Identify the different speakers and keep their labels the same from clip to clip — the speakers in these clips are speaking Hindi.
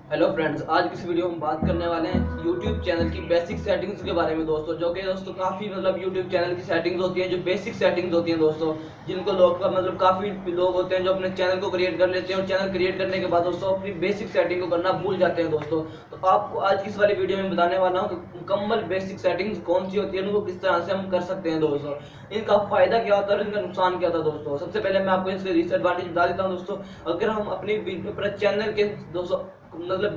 Speaker 1: हेलो फ्रेंड्स, आज की इस वीडियो में हम बात करने वाले हैं YouTube चैनल की बेसिक सेटिंग्स के बारे में दोस्तों। जो कि दोस्तों काफ़ी YouTube चैनल की सेटिंग्स होती हैं, जो बेसिक सेटिंग्स होती हैं दोस्तों, जिनको लोग का काफ़ी लोग होते हैं जो अपने चैनल को क्रिएट कर लेते हैं और चैनल क्रिएट करने के बाद दोस्तों अपनी बेसिक सेटिंग को करना भूल जाते हैं दोस्तों। तो आपको आज की इस वाली वीडियो में बताने वाला हूँ कि मुकम्मल बेसिक सेटिंग्स कौन सी होती है, उनको किस तरह से हम कर सकते हैं दोस्तों, इनका फ़ायदा क्या होता है और इनका नुकसान क्या होता है दोस्तों। सबसे पहले मैं आपको इसके डिसएडवांटेज बता देता हूँ दोस्तों। अगर हम अपने चैनल के दोस्तों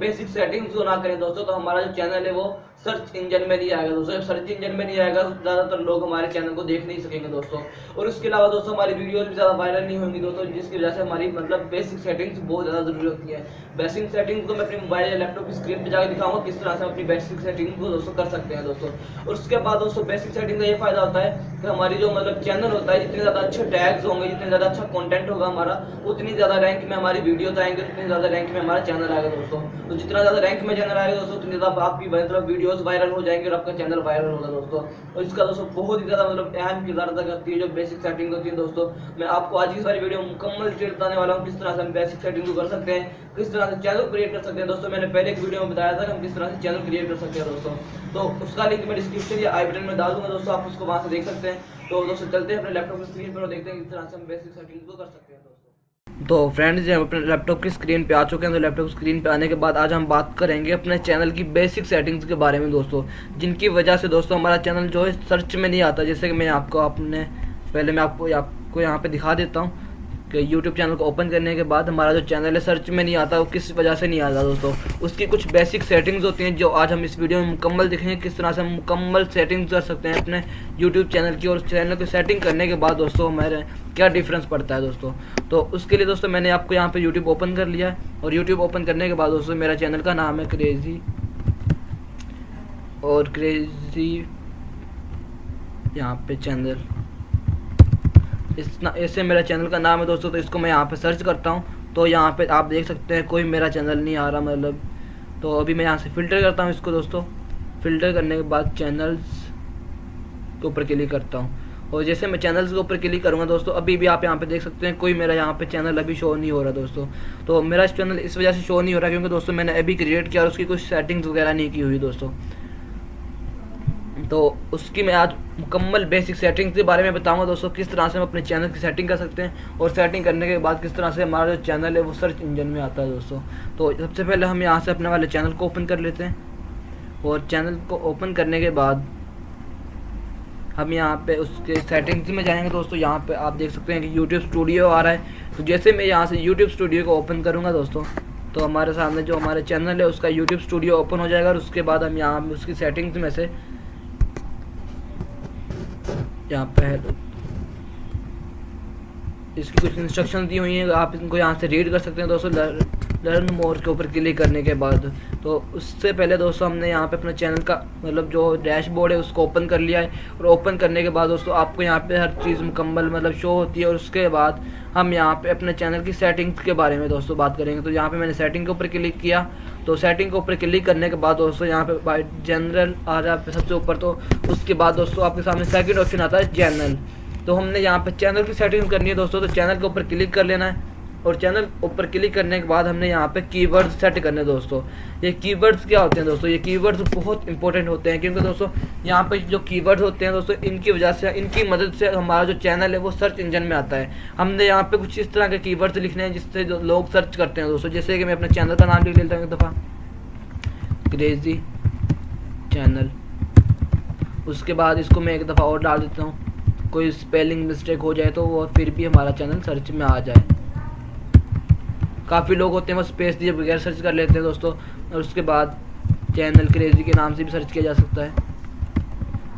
Speaker 1: बेसिक सेटिंग्स को ना करें दोस्तों, तो हमारा जो चैनल है वो सर्च इंजन में नहीं आएगा दोस्तों। जब सर्च इंजन में नहीं आएगा तो ज़्यादातर लोग हमारे चैनल को देख नहीं सकेंगे दोस्तों। और उसके अलावा दोस्तों हमारी वीडियोस भी ज़्यादा वायरल नहीं होंगी दोस्तों, जिसकी वजह से हमारी बेसिक सेटिंग्स बहुत ज़्यादा ज़रूरी होती है। बेसिक सेटिंग्स को मैं अपने मोबाइल या लैपटॉप की स्क्रीन पर जाकर दिखाऊंगा किस तरह से हम अपनी बेसिक सेटिंग को दोस्तों कर सकते हैं दोस्तों। और उसके बाद दोस्तों बेसिक सेटिंग का ये फायदा होता है कि हमारी जो चैनल होता है, जितने ज़्यादा अच्छे टैग्स होंगे, जितने ज़्यादा अच्छा कंटेंट होगा हमारा, उतनी ज़्यादा रैंक में हमारी वीडियोस आएंगे, उतनी ज़्यादा रैंक में हमारा चैनल आएगा दोस्तों। तो जितना ज़्यादा रैंक में चैनल आएगा दोस्तों, उतनी ज़्यादा आपकी वीडियोस वायरल हो जाएंगे और आपका चैनल वायरल होगा दोस्तों। और इसका दोस्तों बहुत ही ज़्यादा अहम किरदार अदा करती है जो बेसिक सेटिंग होती है दोस्तों। मैं आपको आज की सारी वीडियो मुकम्मल डिटेल बताने वाला हूँ किस तरह से हम बेसिक सेटिंग को कर सकते हैं, किस तरह से चैनल क्रिएट कर सकते हैं दोस्तों। मैंने पहले एक वीडियो में बताया था कि हम किस तरह से चैनल क्रिएट कर सकते हैं दोस्तों, तो उसका लिंक मैं डिस्क्रिप्शन या आई बटन में डाल दूंगा दोस्तों, आप उसको वहाँ से देख सकते हैं। तो दोस्तों चलते हैं अपने लैपटॉप की स्क्रीन पर और देखते हैं किस तरह से हम बेसिक सेटिंग को कर सकते हैं दोस्तों। तो फ्रेंड्स, हम अपने लैपटॉप की स्क्रीन पे आ चुके हैं। तो लैपटॉप स्क्रीन पे आने के बाद आज हम बात करेंगे अपने चैनल की बेसिक सेटिंग्स के बारे में दोस्तों, जिनकी वजह से दोस्तों हमारा चैनल जो है सर्च में नहीं आता। जैसे कि मैं आपको यहाँ पे दिखा देता हूँ कि YouTube चैनल को ओपन करने के बाद हमारा जो चैनल है सर्च में नहीं आता। वो किस वजह से नहीं आता दोस्तों, उसकी कुछ बेसिक सेटिंग्स होती हैं जो आज हम इस वीडियो में मुकम्मल देखेंगे किस तरह से हम मुकम्मल सेटिंग्स कर सकते हैं अपने YouTube चैनल की। और चैनल की सेटिंग करने के बाद दोस्तों हमारे क्या डिफरेंस पड़ता है दोस्तों। तो उसके लिए दोस्तों मैंने आपको यहाँ पे YouTube ओपन कर लिया है, और YouTube ओपन करने के बाद दोस्तों मेरा चैनल का नाम है क्रेजी यहाँ पे चैनल, ऐसे मेरा चैनल का नाम है दोस्तों। तो इसको मैं यहाँ पे सर्च करता हूँ तो यहाँ पे आप देख सकते हैं कोई मेरा चैनल नहीं आ रहा तो अभी मैं यहाँ से फ़िल्टर करता हूँ इसको दोस्तों। फ़िल्टर करने के बाद चैनल्स के ऊपर क्लिक करता हूँ, और जैसे मैं चैनल्स के ऊपर क्लिक करूँगा दोस्तों, अभी भी आप यहाँ पे देख सकते हैं कोई मेरा यहाँ पे चैनल अभी शो नहीं हो रहा दोस्तों। तो मेरा चैनल इस वजह से शो नहीं हो रहा क्योंकि दोस्तों मैंने अभी क्रिएट किया और उसकी कुछ सेटिंग्स वगैरह नहीं की हुई दोस्तों। तो उसकी मैं आज मुकम्मल बेसिक सेटिंग्स के बारे में बताऊंगा दोस्तों, किस तरह से हम अपने चैनल की सेटिंग कर सकते हैं, और सेटिंग करने के बाद किस तरह से हमारा जो चैनल है वो सर्च इंजन में आता है दोस्तों। तो सबसे पहले हम यहाँ से अपने वाले चैनल को ओपन कर लेते हैं, और चैनल को ओपन करने के बाद हम यहाँ पे उसके सेटिंग्स में जाएंगे दोस्तों। यहाँ पे आप देख सकते हैं कि यूट्यूब स्टूडियो आ रहा है। तो जैसे मैं यहाँ से यूट्यूब स्टूडियो को ओपन करूँगा दोस्तों, तो हमारे सामने जो हमारे चैनल है उसका यूट्यूब स्टूडियो ओपन हो जाएगा। और उसके बाद हम यहाँ उसकी सेटिंग्स में से यहाँ पे इसकी कुछ इंस्ट्रक्शन दी हुई हैं, आप इनको यहाँ से रीड कर सकते हैं दोस्तों लर्न मोर के ऊपर क्लिक करने के बाद। तो उससे पहले दोस्तों हमने यहाँ पे अपना चैनल का जो डैशबोर्ड है उसको ओपन कर लिया है। और ओपन करने के बाद दोस्तों आपको यहाँ पे हर चीज़ मुकम्मल शो होती है। और उसके बाद हम यहाँ पे अपने चैनल की सेटिंग्स के बारे में दोस्तों बात करेंगे। तो यहाँ पे मैंने सेटिंग के ऊपर क्लिक किया, तो सेटिंग के ऊपर क्लिक करने के बाद दोस्तों यहाँ पे बाय जनरल आ रहा है सबसे ऊपर। तो उसके बाद दोस्तों आपके सामने सेकंड ऑप्शन आता है चैनल। तो हमने यहाँ पे चैनल की सेटिंग करनी है दोस्तों, तो चैनल के ऊपर क्लिक कर लेना है। और चैनल ऊपर क्लिक करने के बाद हमने यहाँ पे कीवर्ड्स सेट करने दोस्तों। ये कीवर्ड्स क्या होते हैं दोस्तों, ये कीवर्ड्स बहुत इंपॉर्टेंट होते हैं, क्योंकि दोस्तों यहाँ पे जो कीवर्ड्स होते हैं दोस्तों, इनकी वजह से, इनकी मदद से हमारा जो चैनल है वो सर्च इंजन में आता है। हमने यहाँ पे कुछ इस तरह के कीवर्ड्स लिखने हैं जिससे जो लोग सर्च करते हैं दोस्तों। जैसे कि मैं अपने चैनल का नाम लिख लेता हूँ एक दफ़ा, क्रेजी चैनल। उसके बाद इसको मैं एक दफ़ा और डाल देता हूँ, कोई स्पेलिंग मिस्टेक हो जाए तो वो फिर भी हमारा चैनल सर्च में आ जाए। काफ़ी लोग होते हैं वो स्पेस दिए बगैर सर्च कर लेते हैं दोस्तों। और उसके बाद चैनल क्रेजी के नाम से भी सर्च किया जा सकता है।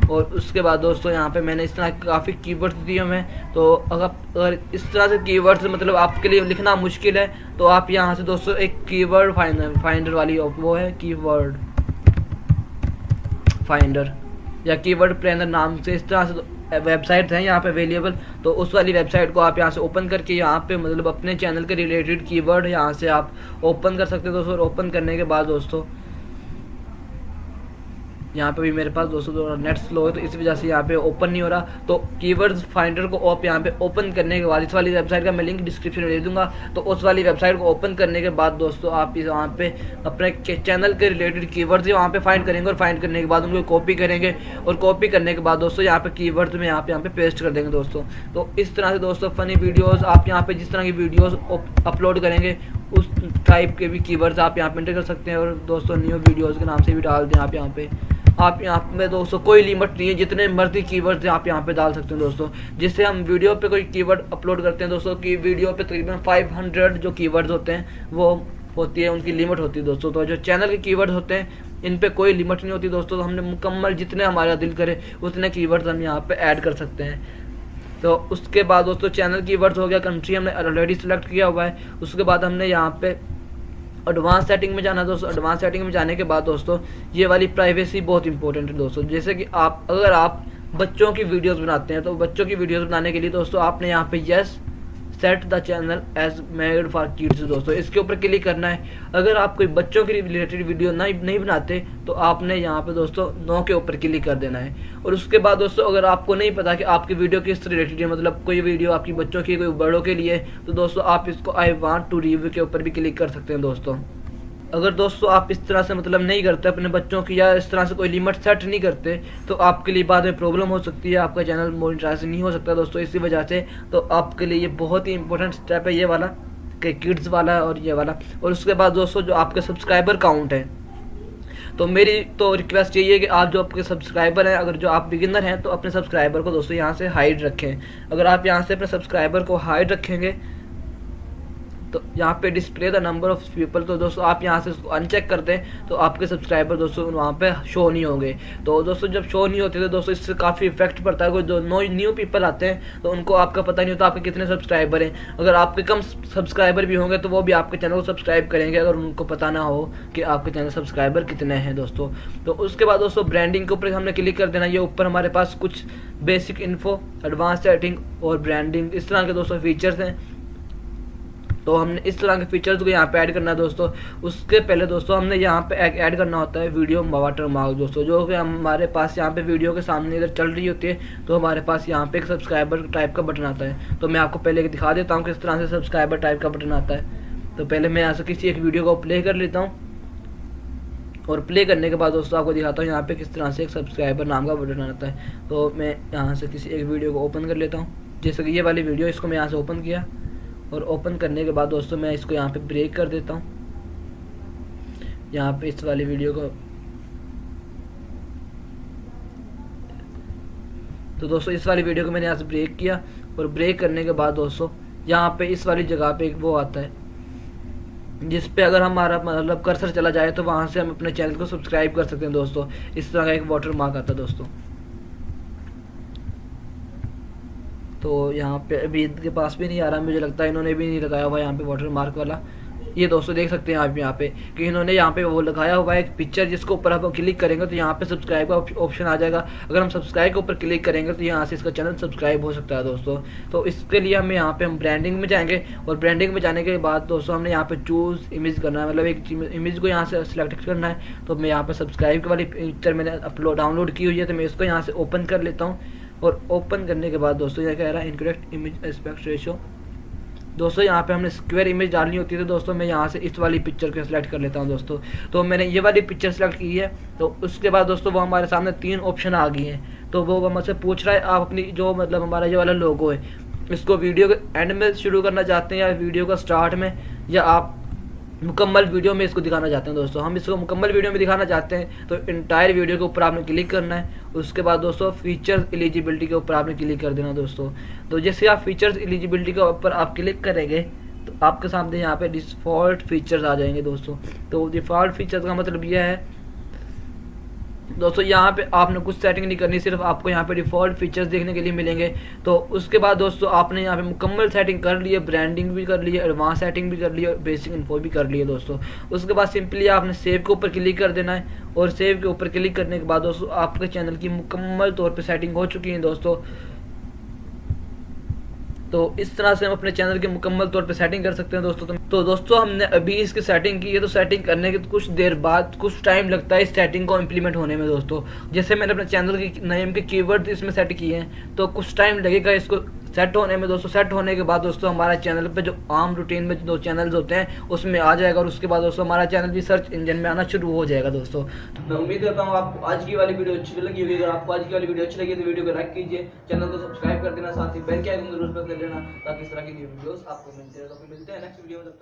Speaker 1: और उसके बाद दोस्तों यहाँ पे मैंने इस तरह काफ़ी कीवर्ड्स दिए हुए हैं। तो अगर इस तरह से कीवर्ड्स आपके लिए लिखना मुश्किल है, तो आप यहाँ से दोस्तों एक कीवर्ड फाइंडर वाली वो है कीवर्ड फाइंडर या कीवर्ड प्लानर नाम से, इस तरह से वेबसाइट है यहाँ पे अवेलेबल। तो उस वाली वेबसाइट को आप यहाँ से ओपन करके यहाँ पे अपने चैनल के रिलेटेड कीवर्ड यहाँ से आप ओपन कर सकते हैं दोस्तों। और ओपन करने के बाद दोस्तों यहाँ पे भी मेरे पास दोस्तों नेट स्लो है, तो इस वजह से यहाँ पे ओपन नहीं हो रहा। तो कीवर्ड्स फाइंडर को आप यहाँ पे ओपन करने के बाद, इस वाली वेबसाइट का मैं लिंक डिस्क्रिप्शन में दे दूंगा, तो उस वाली वेबसाइट को ओपन करने के बाद दोस्तों आप इस वहाँ पे अपने चैनल के रिलेटेड कीवर्ड्स वहाँ पे फाइंड करेंगे, और फाइंड करने के बाद उनको कॉपी करेंगे, और कॉपी करने के बाद दोस्तों यहाँ पे कीवर्ड्स में यहाँ पे पेस्ट कर देंगे दोस्तों। तो इस तरह से दोस्तों फनी वीडियोज़ आप यहाँ पे जिस तरह की वीडियोज़ अपलोड करेंगे उस टाइप के भी कीवर्ड्स आप यहाँ पे एंटर कर सकते हैं, और दोस्तों न्यू वीडियोज़ के नाम से भी डाल दें आप यहाँ पे। आप यहाँ पे दोस्तों कोई लिमिट नहीं है, जितने मर्जी कीवर्ड्स आप यहाँ पे डाल सकते हैं दोस्तों। जिससे हम वीडियो पे कोई कीवर्ड अपलोड करते हैं दोस्तों, कि वीडियो पे तकरीबन 500 जो कीवर्ड्स होते हैं वो होती है, उनकी लिमिट होती है दोस्तों। तो जो चैनल के कीवर्ड्स होते हैं इन पे कोई लिमिट नहीं होती दोस्तों, तो हमने मुकम्मल जितने हमारा दिल करे उतने कीवर्ड्स हम यहाँ पे ऐड कर सकते हैं। तो उसके बाद दोस्तों चैनल कीवर्ड्स हो गया, कंट्री हमने ऑलरेडी सिलेक्ट किया हुआ है। उसके बाद हमने यहाँ पे एडवांस सेटिंग में जाना दोस्तों। एडवांस सेटिंग में जाने के बाद दोस्तों ये वाली प्राइवेसी बहुत इंपॉर्टेंट है दोस्तों। जैसे कि अगर आप बच्चों की वीडियोस बनाते हैं, तो बच्चों की वीडियोस बनाने के लिए दोस्तों आपने यहाँ पे yes set the channel as made for kids दोस्तों, इसके ऊपर क्लिक करना है। अगर आप कोई बच्चों की रिलेटेड वीडियो नहीं बनाते तो आपने यहाँ पे दोस्तों नो के ऊपर क्लिक कर देना है। और उसके बाद दोस्तों अगर आपको नहीं पता कि आपकी वीडियो किस रिलेटेड है, मतलब कोई वीडियो आपकी बच्चों की कोई बड़ों के लिए, तो दोस्तों आप इसको आई वांट टू रिव्यू के ऊपर भी क्लिक कर सकते हैं दोस्तों। अगर दोस्तों आप इस तरह से मतलब नहीं करते अपने बच्चों की, या इस तरह से कोई लिमिट सेट नहीं करते, तो आपके लिए बाद में प्रॉब्लम हो सकती है, आपका चैनल मोनेटाइज नहीं हो सकता दोस्तों इसी वजह से। तो आपके लिए ये बहुत ही इंपॉर्टेंट स्टेप है ये वाला, कि किड्स वाला और ये वाला। और उसके बाद दोस्तों जो आपके सब्सक्राइबर काउंट है, तो मेरी तो रिक्वेस्ट यही है कि आप जो आपके सब्सक्राइबर हैं, अगर जो आप बिगिनर हैं तो अपने सब्सक्राइबर को दोस्तों यहाँ से हाइड रखें। अगर आप यहाँ से अपने सब्सक्राइबर को हाइड रखेंगे तो यहाँ पे display the number of people, तो दोस्तों आप यहाँ से उसको अनचेक कर दें तो आपके सब्सक्राइबर दोस्तों वहाँ पे शो नहीं होंगे। तो दोस्तों जब शो नहीं होते तो दोस्तों इससे काफ़ी इफेक्ट पड़ता है। कोई जो न्यू पीपल आते हैं तो उनको आपका पता नहीं होता आपके कितने सब्सक्राइबर हैं। अगर आपके कम सब्सक्राइबर भी होंगे तो वो भी आपके चैनल को सब्सक्राइब करेंगे, अगर उनको पता ना हो कि आपके चैनल सब्सक्राइबर कितने हैं दोस्तों। तो उसके बाद दोस्तों ब्रांडिंग के ऊपर हमने क्लिक कर देना। ये ऊपर हमारे पास कुछ बेसिक इन्फो, एडवांस सेटिंग और ब्रांडिंग, इस तरह के दोस्तों फीचर्स हैं। तो हमने इस तरह के फीचर्स को यहाँ पे ऐड करना है दोस्तों। उसके पहले दोस्तों हमने यहाँ पे ऐड करना होता है वीडियो वाटर मार्क दोस्तों, जो कि हमारे पास यहाँ पे वीडियो के सामने इधर चल रही होती है, तो हमारे पास यहाँ पे एक सब्सक्राइबर टाइप का बटन आता है। तो मैं आपको पहले दिखा देता हूँ किस तरह से सब्सक्राइबर टाइप का बटन आता है। तो पहले मैं यहाँ से किसी एक वीडियो को प्ले कर लेता हूँ, और प्ले करने के बाद दोस्तों आपको दिखाता हूँ यहाँ पे किस तरह से एक सब्सक्राइबर नाम का बटन आता है। तो मैं यहाँ से किसी एक वीडियो को ओपन कर लेता हूँ, जैसे कि ये वाली वीडियो, इसको मैं यहाँ से ओपन किया, और ओपन करने के बाद दोस्तों मैं इसको यहाँ पे ब्रेक कर देता हूँ। यहाँ पे इस वाली वीडियो को, तो दोस्तों इस वाली वीडियो को मैंने यहाँ से ब्रेक किया, और ब्रेक करने के बाद दोस्तों यहाँ पे इस वाली जगह पे एक वो आता है जिस पे अगर हमारा मतलब कर्सर चला जाए तो वहाँ से हम अपने चैनल को सब्सक्राइब कर सकते हैं दोस्तों। इस तरह का एक वाटर मार्क आता है दोस्तों। तो यहाँ पे अभी इनके पास भी नहीं आ रहा, मुझे लगता है इन्होंने भी नहीं लगाया हुआ यहाँ पे वाटर मार्क वाला। ये दोस्तों देख सकते हैं आप यहाँ पे कि इन्होंने यहाँ पे वो लगाया हुआ है एक पिक्चर, जिसको ऊपर आप क्लिक करेंगे तो यहाँ पे सब्सक्राइब का ऑप्शन आ जाएगा। अगर हम सब्सक्राइब के ऊपर क्लिक करेंगे तो यहाँ से इसका चैनल सब्सक्राइब हो सकता है दोस्तों। तो इसके लिए हम यहाँ पे हम ब्रांडिंग में जाएंगे, और ब्रांडिंग में जाने के बाद दोस्तों हमने यहाँ पे चूज़ इमेज करना है, मतलब एक इमेज को यहाँ से सिलेक्ट करना है। तो मैं यहाँ पे सब्सक्राइब वाली पिक्चर मैंने डाउनलोड की हुई है, तो मैं इसको यहाँ से ओपन कर लेता हूँ। और ओपन करने के बाद दोस्तों यह कह रहा है इनकरेक्ट इमेज एस्पेक्ट रेशियो। दोस्तों यहाँ पे हमने स्क्वायर इमेज डालनी होती है, तो दोस्तों मैं यहाँ से इस वाली पिक्चर को सिलेक्ट कर लेता हूँ दोस्तों। तो मैंने ये वाली पिक्चर सेलेक्ट की है। तो उसके बाद दोस्तों वो हमारे सामने 3 ऑप्शन आ गए हैं। तो वो हमसे पूछ रहा है आप अपनी जो मतलब हमारा ये वाला लोगो है, इसको वीडियो के एंड में शुरू करना चाहते हैं या वीडियो का स्टार्ट में, या आप मुकम्मल वीडियो में इसको दिखाना चाहते हैं दोस्तों। हम इसको मुकम्मल वीडियो में दिखाना चाहते हैं, तो इंटायर वीडियो के ऊपर आपने क्लिक करना है। उसके बाद दोस्तों फीचर्स एलिजिबिलिटी के ऊपर आपने क्लिक कर देना दोस्तों। तो जैसे आप फीचर्स एलिजिबिलिटी के ऊपर आप क्लिक करेंगे तो आपके सामने यहाँ पे डिफ़ॉल्ट फीचर्स आ जाएंगे दोस्तों। तो डिफ़ॉल्ट फीचर्स का मतलब यह है दोस्तों यहाँ पे आपने कुछ सेटिंग नहीं करनी, सिर्फ आपको यहाँ पे डिफ़ॉल्ट फीचर्स देखने के लिए मिलेंगे। तो उसके बाद दोस्तों आपने यहाँ पे मुकम्मल सेटिंग कर ली है, ब्रांडिंग भी कर ली है, एडवांस सेटिंग भी कर ली है, और बेसिक इन्फो भी कर ली है दोस्तों। उसके बाद सिंपली आपने सेव के ऊपर क्लिक कर देना है, और सेव के ऊपर क्लिक करने के बाद दोस्तों आपके चैनल की मुकम्मल तौर पर सेटिंग हो चुकी है दोस्तों। तो इस तरह से हम अपने चैनल की मुकम्मल तौर पे सेटिंग कर सकते हैं दोस्तों। तो तो दोस्तों हमने अभी इसकी सेटिंग की है, तो सेटिंग करने के कुछ देर बाद कुछ टाइम लगता है इस सेटिंग को इम्प्लीमेंट होने में दोस्तों। जैसे मैंने अपने चैनल की नेम के कीवर्ड इसमें सेट किए हैं, तो कुछ टाइम लगेगा इसको सेट होने में दोस्तों। सेट होने के बाद दोस्तों हमारा चैनल पे जो आम रूटीन में जो चैनल्स होते हैं उसमें आ जाएगा, और उसके बाद दोस्तों हमारा चैनल भी सर्च इंजन में आना शुरू हो जाएगा दोस्तों। मैं उम्मीद करता हूँ आपको आज की वाली वीडियो अच्छी लगी होगी। अगर आपको आज की वाली वीडियो अच्छी लगी तो वीडियो को लाइक कीजिए, चैनल को सब्सक्राइब कर देना, साथ ही बेल के आइकन जरूर प्रेस कर देना ताकि इस तरह की वीडियोस आपको मिलते रहे। तो फिर मिलते हैं नेक्स्ट वीडियो में।